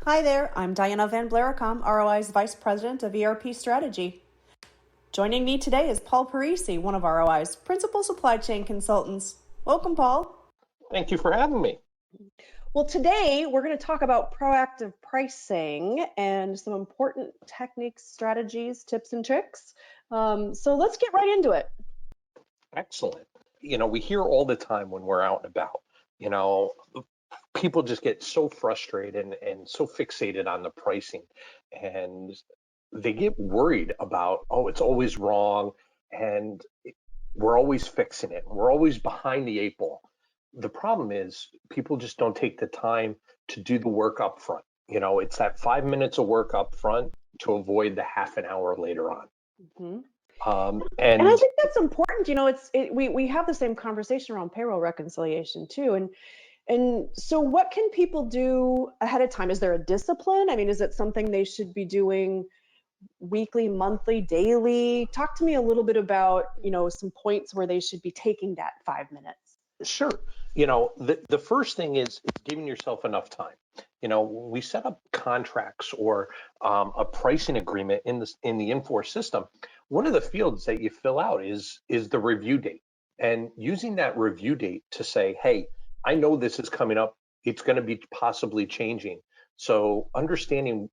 Hi there, I'm Diana Van Blaricom, ROI's Vice President of ERP Strategy. Joining me today is Paul Parisi, one of ROI's Principal Supply Chain Consultants. Welcome, Paul. Thank you for having me. Well, today we're going to talk about proactive pricing and some important techniques, strategies, tips, and tricks. So let's get right into it. Excellent. We hear all the time when we're out and about, you know, people just get so frustrated and so fixated on the pricing, and they get worried about, oh, it's always wrong, and we're always fixing it. We're always behind the eight ball. The problem is people just don't take the time to do the work up front. It's that 5 minutes of work up front to avoid the half an hour later on. Mm-hmm. And I think that's important. We have the same conversation around payroll reconciliation too. And so what can people do ahead of time? Is there a discipline? I mean, is it something they should be doing weekly, monthly, daily? Talk to me a little bit about, some points where they should be taking that 5 minutes. Sure. The first thing is giving yourself enough time. We set up contracts or a pricing agreement in the Infor system. One of the fields that you fill out is the review date, and using that review date to say, hey, I know this is coming up. It's going to be possibly changing. So understanding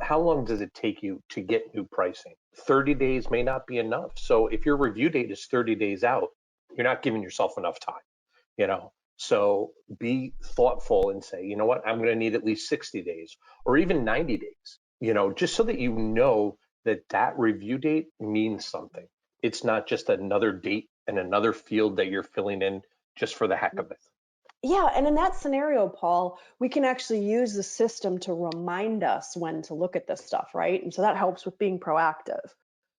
how long does it take you to get new pricing? 30 days may not be enough. So if your review date is 30 days out, you're not giving yourself enough time. So be thoughtful and say, you know what, I'm going to need at least 60 days or even 90 days, just so that you know that review date means something. It's not just another date and another field that you're filling in just for the heck of it. Yeah, and in that scenario, Paul, we can actually use the system to remind us when to look at this stuff, right? And so that helps with being proactive.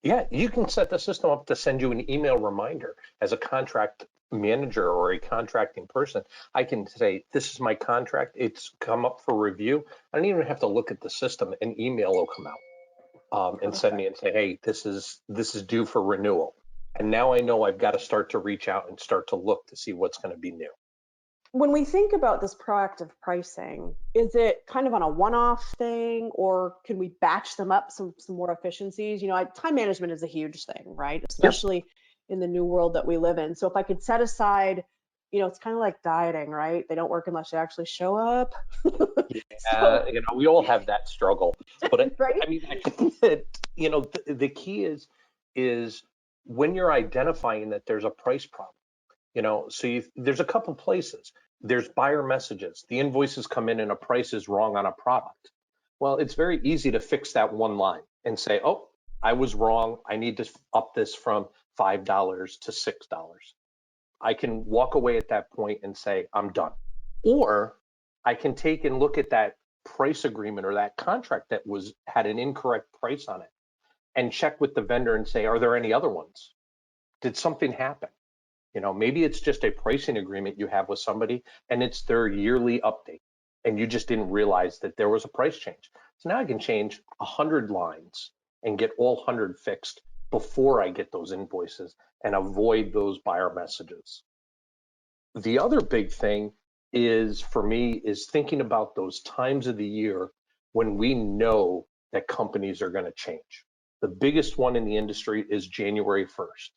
Yeah, you can set the system up to send you an email reminder as a contract manager or a contracting person. I can say, this is my contract. It's come up for review. I don't even have to look at the system. An email will come out and send me and say, hey, this is due for renewal. And now I know I've got to start to reach out and start to look to see what's going to be new. When we think about this proactive pricing, is it kind of on a one-off thing, or can we batch them up some more efficiencies? Time management is a huge thing, right? Especially in the new world that we live in. So if I could set aside, it's kind of like dieting, right? They don't work unless you actually show up. Yeah, we all have that struggle. But right? I mean, I think that, the key is when you're identifying that there's a price problem. So there's a couple places. There's buyer messages. The invoices come in and a price is wrong on a product. Well, it's very easy to fix that one line and say, oh, I was wrong. I need to up this from $5 to $6. I can walk away at that point and say, I'm done. Or I can take and look at that price agreement or that contract that had an incorrect price on it and check with the vendor and say, are there any other ones? Did something happen? Maybe it's just a pricing agreement you have with somebody and it's their yearly update and you just didn't realize that there was a price change. So now I can change 100 lines and get all 100 fixed before I get those invoices and avoid those buyer messages. The other big thing for me is thinking about those times of the year when we know that companies are going to change. The biggest one in the industry is January 1st.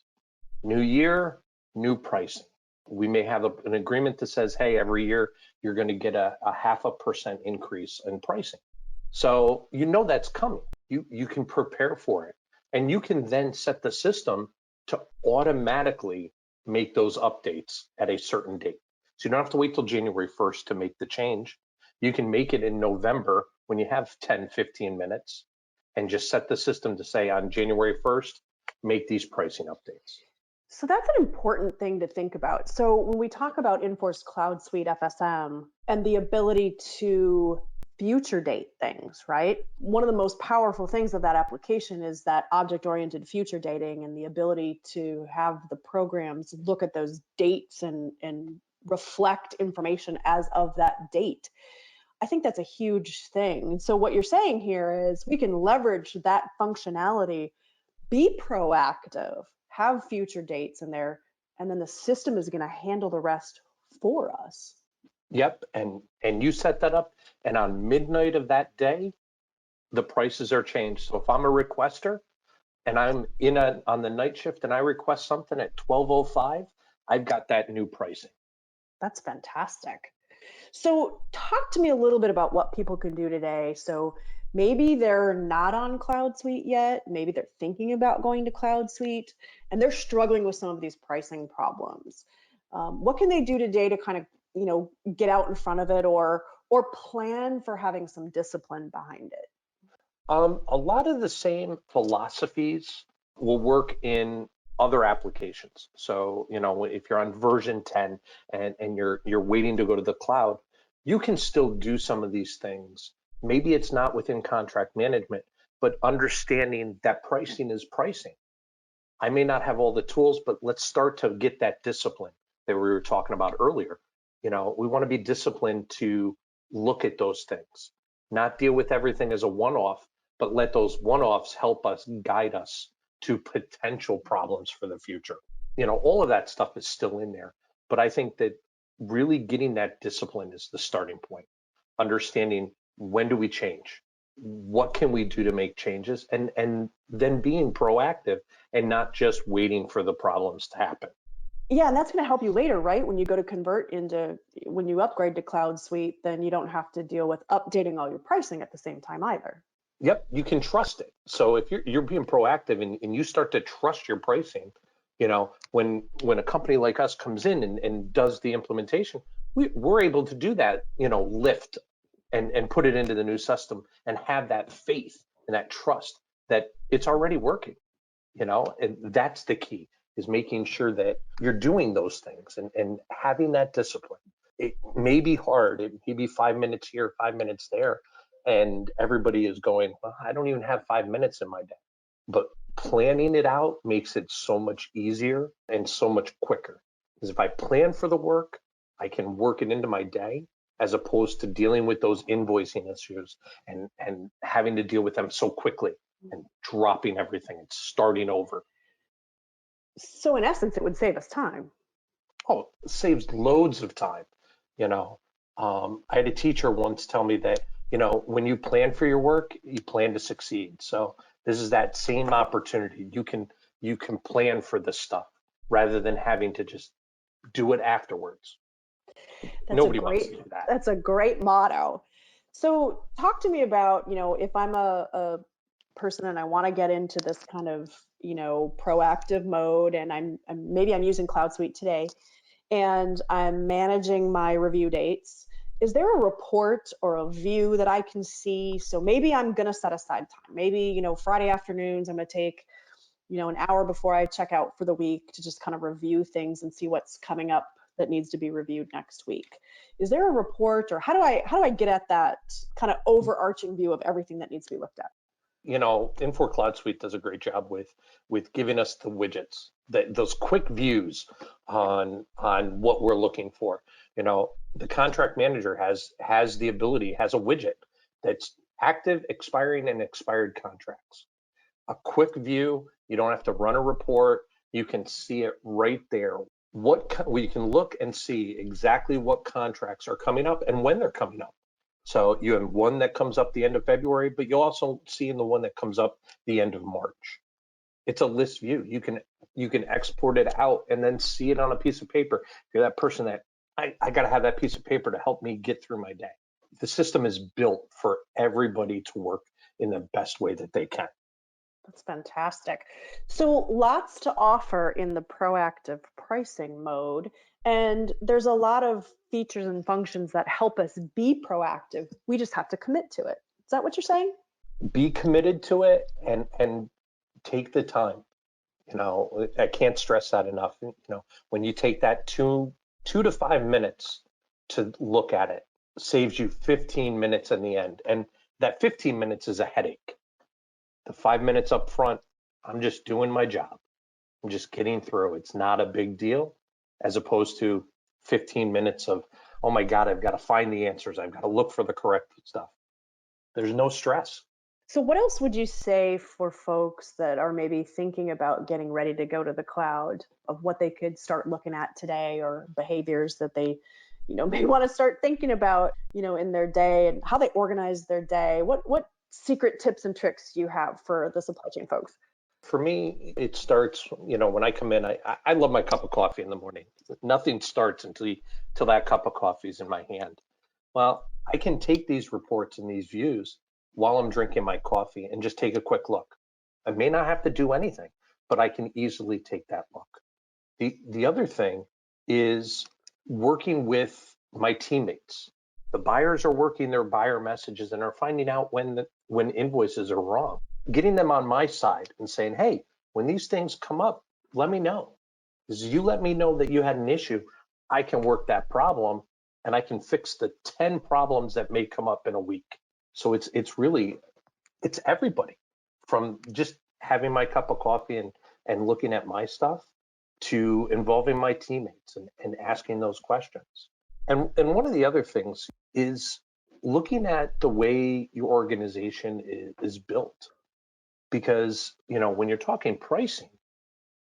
New year, new pricing. We may have an agreement that says, hey, every year you're going to get a 0.5% increase in pricing. So that's coming. You can prepare for it. And you can then set the system to automatically make those updates at a certain date. So you don't have to wait till January 1st to make the change. You can make it in November when you have 10, 15 minutes and just set the system to say on January 1st, make these pricing updates. So that's an important thing to think about. So when we talk about Infor's Cloud Suite FSM and the ability to future date things, right? One of the most powerful things of that application is that object-oriented future dating and the ability to have the programs look at those dates and reflect information as of that date. I think that's a huge thing. And so what you're saying here is we can leverage that functionality, be proactive, have future dates in there, and then the system is going to handle the rest for us. Yep. And you set that up, and on midnight of that day, the prices are changed. So if I'm a requester and I'm on the night shift and I request something at 12:05, I've got that new pricing. That's fantastic. So, talk to me a little bit about what people can do today. So, maybe they're not on Cloud Suite yet, maybe they're thinking about going to Cloud Suite, and they're struggling with some of these pricing problems. What can they do today to kind of, get out in front of it, or plan for having some discipline behind it? A lot of the same philosophies will work in other applications. So, if you're on version 10 and you're waiting to go to the cloud, you can still do some of these things. Maybe it's not within contract management, but understanding that pricing is pricing. I may not have all the tools, but let's start to get that discipline that we were talking about earlier. We want to be disciplined to look at those things, not deal with everything as a one-off, but let those one-offs help us guide us to potential problems for the future. All of that stuff is still in there, but I think that really getting that discipline is the starting point. Understanding, when do we change? What can we do to make changes? And then being proactive and not just waiting for the problems to happen. Yeah, and that's going to help you later, right? When you upgrade to Cloud Suite, then you don't have to deal with updating all your pricing at the same time either. Yep, you can trust it. So if you're being proactive and you start to trust your pricing, when a company like us comes in and does the implementation, we're able to do that, lift and put it into the new system and have that faith and that trust that it's already working. And that's the key, is making sure that you're doing those things and having that discipline. It may be hard. It may be 5 minutes here, 5 minutes there, and everybody is going, well, I don't even have 5 minutes in my day. But planning it out makes it so much easier and so much quicker. Because if I plan for the work, I can work it into my day, as opposed to dealing with those invoicing issues and having to deal with them so quickly and dropping everything and starting over. So, in essence, it would save us time. Oh, it saves loads of time. You know, I had a teacher once tell me that, when you plan for your work, you plan to succeed. So this is that same opportunity. You can plan for this stuff rather than having to just do it afterwards. That's a Nobody wants great to do that. that's a great motto. So talk to me about, if I'm a person and I want to get into this kind of, proactive mode, and maybe I'm using Cloud Suite today and I'm managing my review dates. Is there a report or a view that I can see? So maybe I'm going to set aside time. Maybe, Friday afternoons, I'm going to take, an hour before I check out for the week to just kind of review things and see what's coming up that needs to be reviewed next week. Is there a report, or how do I get at that kind of overarching view of everything that needs to be looked at? Infor Cloud Suite does a great job with giving us the widgets, those quick views on what we're looking for. The contract manager has the ability, has a widget that's active, expiring, and expired contracts. A quick view. You don't have to run a report. You can see it right there. We can look and see exactly what contracts are coming up and when they're coming up. So you have one that comes up the end of February, but you'll also see in the one that comes up the end of March. It's a list view. You can export it out and then see it on a piece of paper. If you're that person that I got to have that piece of paper to help me get through my day. The system is built for everybody to work in the best way that they can. That's fantastic. So lots to offer in the proactive pricing mode. And there's a lot of features and functions that help us be proactive. We just have to commit to it. Is that what you're saying? Be committed to it and take the time. I can't stress that enough. When you take that 2 to 5 minutes to look at it, saves you 15 minutes in the end. And that 15 minutes is a headache. The 5 minutes up front, I'm just doing my job. I'm just getting through. It's not a big deal, as opposed to 15 minutes of, oh my God, I've got to find the answers. I've got to look for the correct stuff. There's no stress. So, what else would you say for folks that are maybe thinking about getting ready to go to the cloud, of what they could start looking at today, or behaviors that they may want to start thinking about, in their day and how they organize their day. What secret tips and tricks do you have for the supply chain folks? For me, it starts, when I come in, I love my cup of coffee in the morning. Nothing starts until that cup of coffee is in my hand. Well, I can take these reports and these views while I'm drinking my coffee and just take a quick look. I may not have to do anything, but I can easily take that look. The other thing is working with my teammates. The buyers are working their buyer messages and are finding out when invoices are wrong. Getting them on my side and saying, hey, when these things come up, let me know. Because you let me know that you had an issue, I can work that problem and I can fix the 10 problems that may come up in a week. So it's everybody, from just having my cup of coffee and looking at my stuff to involving my teammates and asking those questions. And one of the other things is looking at the way your organization is built. Because, when you're talking pricing,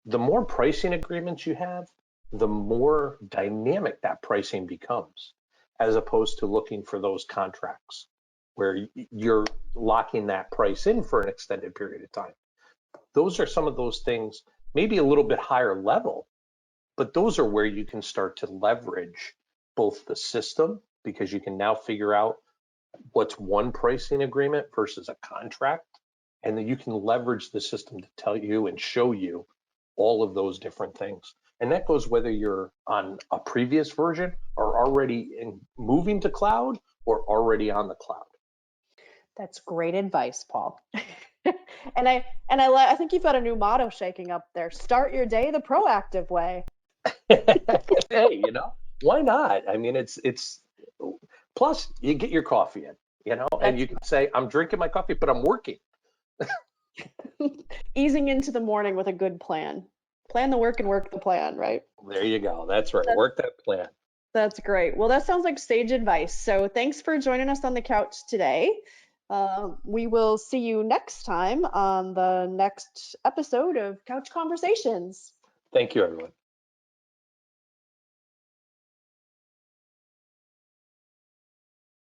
the more pricing agreements you have, the more dynamic that pricing becomes, as opposed to looking for those contracts where you're locking that price in for an extended period of time. Those are some of those things, maybe a little bit higher level, but those are where you can start to leverage both the system, because you can now figure out what's one pricing agreement versus a contract. And then you can leverage the system to tell you and show you all of those different things. And that goes whether you're on a previous version or already moving to cloud or already on the cloud. That's great advice, Paul. I think you've got a new motto shaking up there. Start your day the proactive way. Hey, why not? I mean, it's plus you get your coffee in, and you can say, I'm drinking my coffee, but I'm working. Easing into the morning with a good plan. Plan the work and work the plan, right? There you go. That's right. Work that plan. That's great. Well, that sounds like sage advice. So thanks for joining us on the couch today. We will see you next time on the next episode of Couch Conversations. Thank you, everyone.